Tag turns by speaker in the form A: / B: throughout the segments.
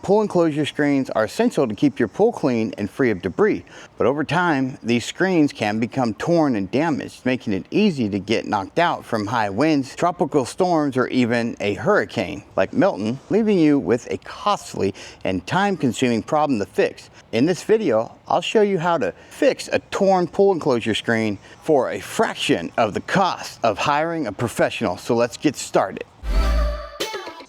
A: Pool enclosure screens are essential to keep your pool clean and free of debris, but over time, these screens can become torn and damaged, making it easy to get knocked out from high winds, tropical storms, or even a hurricane like Milton, leaving you with a costly and time-consuming problem to fix. In this video, I'll show you how to fix a torn pool enclosure screen for a fraction of the cost of hiring a professional. So let's get started.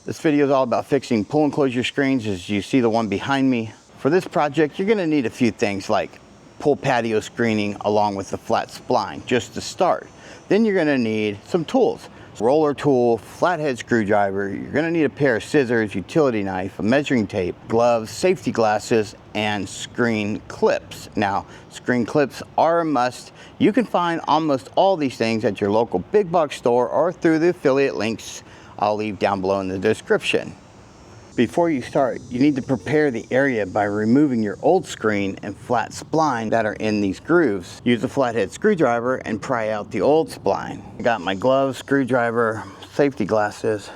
A: This video is all about fixing pool enclosure screens, as you see the one behind me. For this project, you're going to need a few things like pool patio screening along with the flat spline, just to start. Then you're going to need some tools. Roller tool, flathead screwdriver, you're going to need a pair of scissors, utility knife, a measuring tape, gloves, safety glasses, and screen clips. Now, screen clips are a must. You can find almost all these things at your local big box store or through the affiliate links I'll leave down below in the description. Before you start, you need to prepare the area by removing your old screen and flat spline that are in these grooves. Use a flathead screwdriver and pry out the old spline. I got my gloves, screwdriver, safety glasses.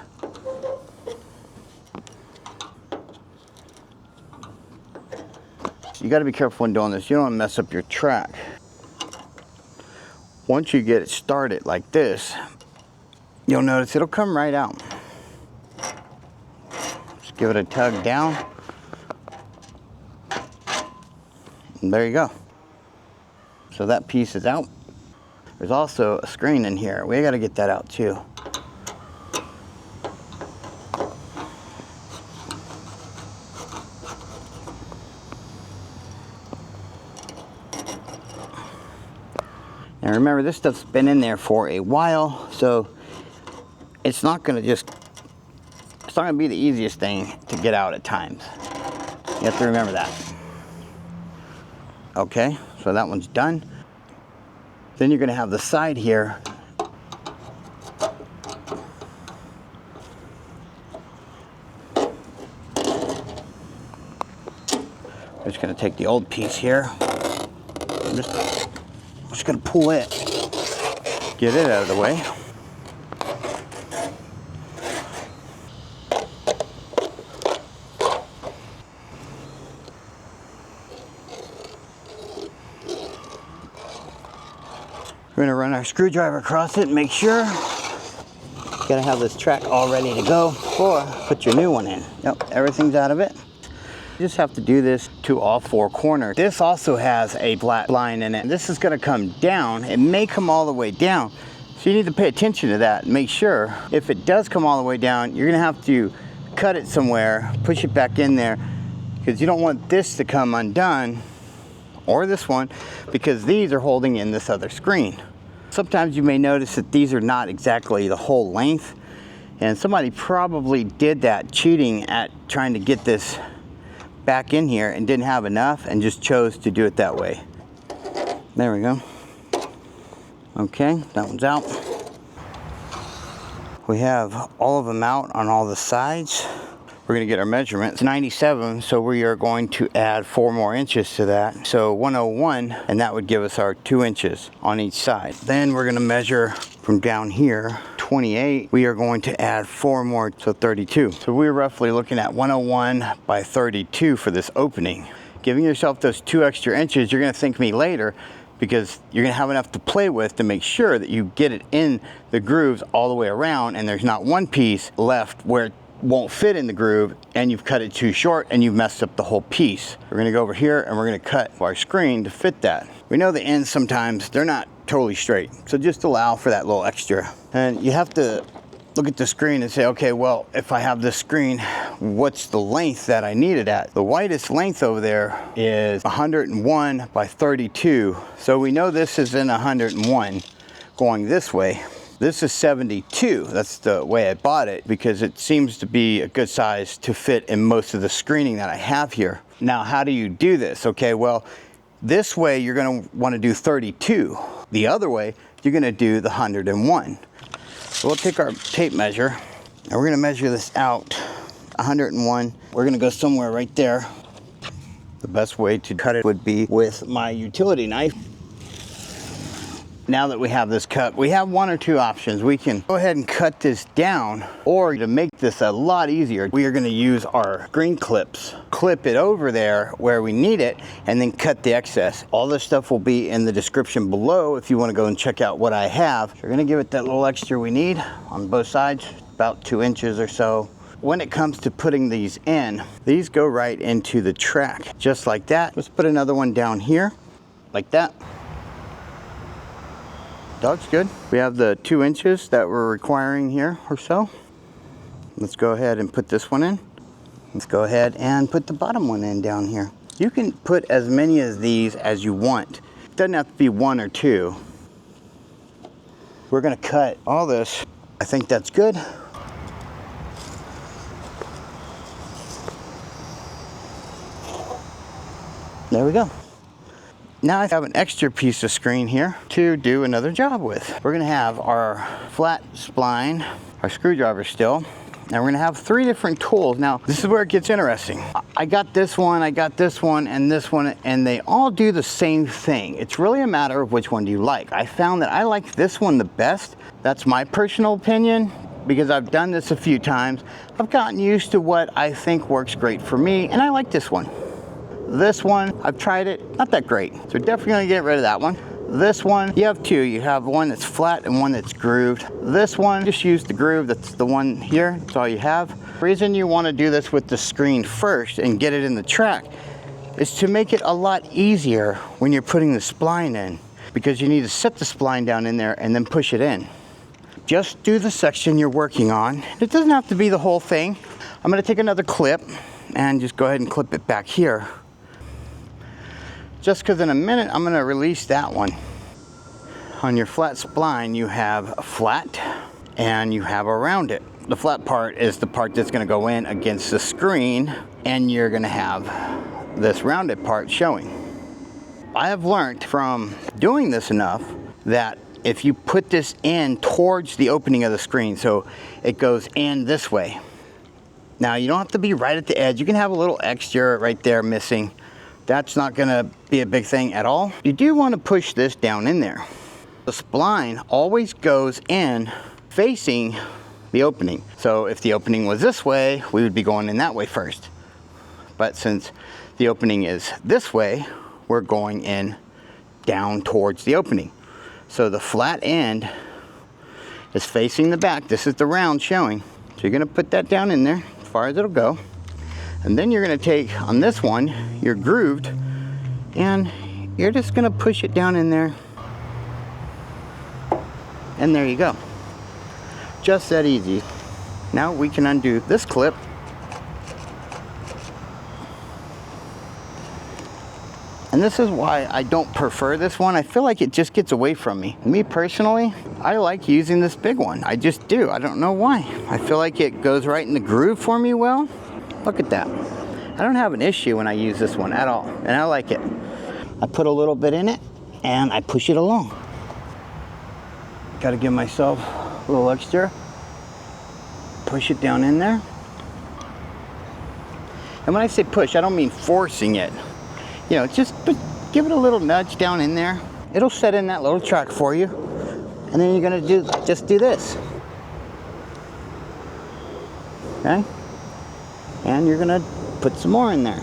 A: You got to be careful when doing this. You don't want to mess up your track. Once you get it started like this, you'll notice it'll come right out. Just give it a tug down. And there you go. So that piece is out. There's also a screen in here. We got to get that out too. And remember, this stuff's been in there for a while, so it's not going to be the easiest thing to get out at times. You have to remember that. Okay, so that one's done. Then you're going to have the side here. I'm just going to take the old piece here. I'm just going to pull it, get it out of the way. We're gonna run our screwdriver across it and make sure. Gotta have this track all ready to go before put your new one in. Yep, everything's out of it. You just have to do this to all four corners. This also has a flat line in it. This is gonna come down. It may come all the way down. So you need to pay attention to that and make sure if it does come all the way down, you're gonna have to cut it somewhere, push it back in there, because you don't want this to come undone, or this one, because these are holding in this other screen. Sometimes you may notice that these are not exactly the whole length, and somebody probably did that cheating at trying to get this back in here and didn't have enough and just chose to do it that way. There we go. Okay, that one's out. We have all of them out on all the sides. We're going to get our measurement. It's 97, so we are going to add 4 more inches to that. So 101, and that would give us our 2 inches on each side. Then we're going to measure from down here, 28. We are going to add 4 more, so 32. So we're roughly looking at 101 by 32 for this opening. Giving yourself those 2 extra inches, you're going to thank me later, because you're going to have enough to play with to make sure that you get it in the grooves all the way around, and there's not one piece left where it won't fit in the groove and you've cut it too short and you've messed up the whole piece. We're going to go over here and we're going to cut our screen to fit that. We know the ends sometimes they're not totally straight, so just allow for that little extra. And you have to look at the screen and say, okay, well, if I have this screen, what's the length that I need it at? The widest length over there is 101 by 32, so we know this is in 101 going this way. This is 72. That's the way I bought it, because it seems to be a good size to fit in most of the screening that I have here. Now, how do you do this? Okay, well, this way you're going to want to do 32. The other way, you're going to do the 101. So we'll take our tape measure and we're going to measure this out. 101. We're going to go somewhere right there. The best way to cut it would be with my utility knife. Now that we have this cut, we have one or two options. We can go ahead and cut this down, or to make this a lot easier, we are going to use our screen clips, clip it over there where we need it, and then cut the excess. All this stuff will be in the description below if you want to go and check out what I have. We're going to give it that little extra we need on both sides, about 2 inches or so. When it comes to putting these in, these go right into the track, just like that. Let's put another one down here, like that. Looks good. We have the 2 inches that we're requiring here or so. Let's go ahead and put this one in. Let's go ahead and put the bottom one in down here. You can put as many of these as you want. It doesn't have to be 1 or 2. We're gonna cut all this. I think that's good. There we go. Now I have an extra piece of screen here to do another job with. We're gonna have our flat spline, our screwdriver still, and we're gonna have 3 different tools. Now, this is where it gets interesting. I got this one, and this one, and they all do the same thing. It's really a matter of which one do you like. I found that I like this one the best. That's my personal opinion, because I've done this a few times. I've gotten used to what I think works great for me, and I like this one. This one, I've tried it, not that great. So we're definitely gonna get rid of that one. This one, you have 2. You have one that's flat and one that's grooved. This one, just use the groove, that's the one here, that's all you have. The reason you wanna do this with the screen first and get it in the track is to make it a lot easier when you're putting the spline in, because you need to set the spline down in there and then push it in. Just do the section you're working on. It doesn't have to be the whole thing. I'm gonna take another clip and just go ahead and clip it back here. Just because in a minute I'm going to release that one. On your flat spline you have a flat and you have around it. The flat part is the part that's going to go in against the screen, and you're going to have this rounded part showing. I have learned from doing this enough that if you put this in towards the opening of the screen, so it goes in this way. Now you don't have to be right at the edge. You can have a little extra right there missing. That's not gonna be a big thing at all. You do want to push this down in there. The spline always goes in facing the opening. So if the opening was this way, we would be going in that way first. But since the opening is this way, we're going in down towards the opening. So the flat end is facing the back. This is the round showing. So you're gonna put that down in there as far as it'll go. And then you're gonna take, on this one, you're grooved, and you're just gonna push it down in there. And there you go. Just that easy. Now we can undo this clip. And this is why I don't prefer this one. I feel like it just gets away from me. Me personally, I like using this big one. I just do, I don't know why. I feel like it goes right in the groove for me well. Look at that. I don't have an issue when I use this one at all, and I like it. I put a little bit in it, and I push it along. Gotta give myself a little extra. Push it down in there. And when I say push, I don't mean forcing it. You know, just give it a little nudge down in there. It'll set in that little track for you. And then you're gonna just do this. Okay? And you're gonna put some more in there.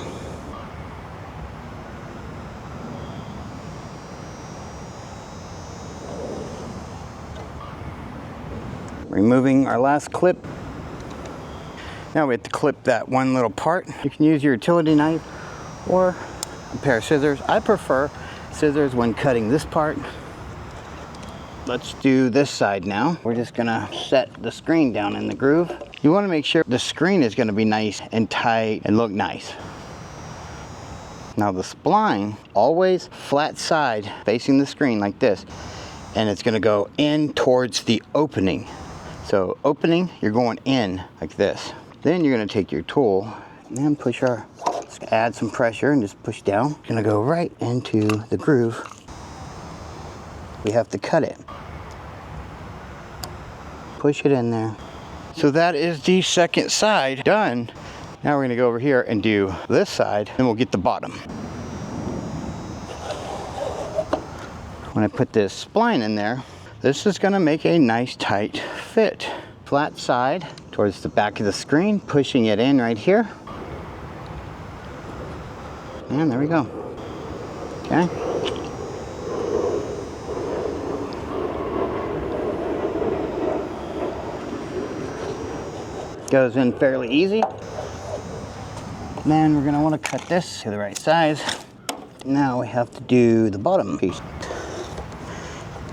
A: Removing our last clip. Now we have to clip that one little part. You can use your utility knife or a pair of scissors. I prefer scissors when cutting this part. Let's do this side now. We're just gonna set the screen down in the groove. You wanna make sure the screen is gonna be nice and tight and look nice. Now the spline, always flat side facing the screen like this, and it's gonna go in towards the opening. So opening, you're going in like this. Then you're gonna take your tool and push add some pressure and just push down. It's gonna go right into the groove. We have to cut it. Push it in there. So that is the second side done. Now we're gonna go over here and do this side, and we'll get the bottom. when I put this spline in there, this is going to make a nice tight fit. Flat side towards the back of the screen, pushing it in right here. And there we go. Okay. Goes in fairly easy. Then we're going to want to cut this to the right size. Now we have to do the bottom piece.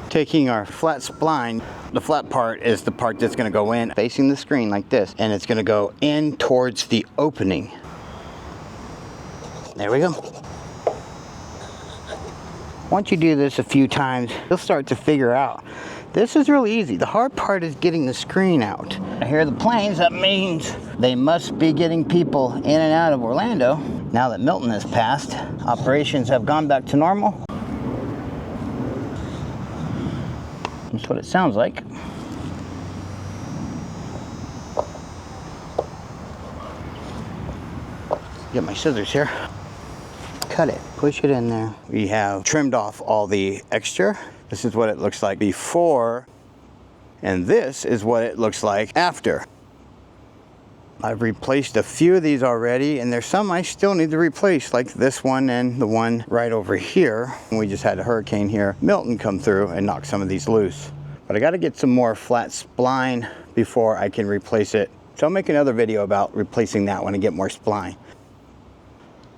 A: Taking our flat spline, the flat part is the part that's going to go in facing the screen like this, and it's going to go in towards the opening. There we go. Once you do this a few times, you'll start to figure out this is really easy. The hard part is getting the screen out. I hear the planes, that means they must be getting people in and out of Orlando. Now that Milton has passed, operations have gone back to normal. That's what it sounds like. Get my scissors here. Cut it, push it in there. We have trimmed off all the extra. This is what it looks like before, and this is what it looks like after. I've replaced a few of these already, and there's some I still need to replace, like this one and the one right over here. We just had a hurricane here, Milton, come through and knock some of these loose. But I got to get some more flat spline before I can replace it. So I'll make another video about replacing that one and get more spline.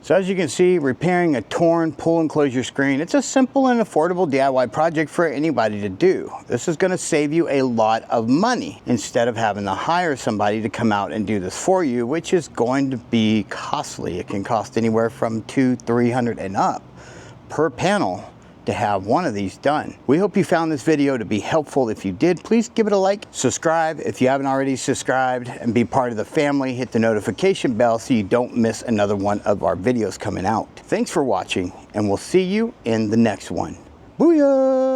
A: So as you can see, repairing a torn pool enclosure screen, it's a simple and affordable DIY project for anybody to do. This is going to save you a lot of money instead of having to hire somebody to come out and do this for you, which is going to be costly. It can cost anywhere from $200–300 and up per panel to have one of these done. We hope you found this video to be helpful. If you did, please give it a like, subscribe if you haven't already subscribed, and be part of the family. Hit the notification bell so you don't miss another one of our videos coming out. Thanks for watching, and we'll see you in the next one. Booyah!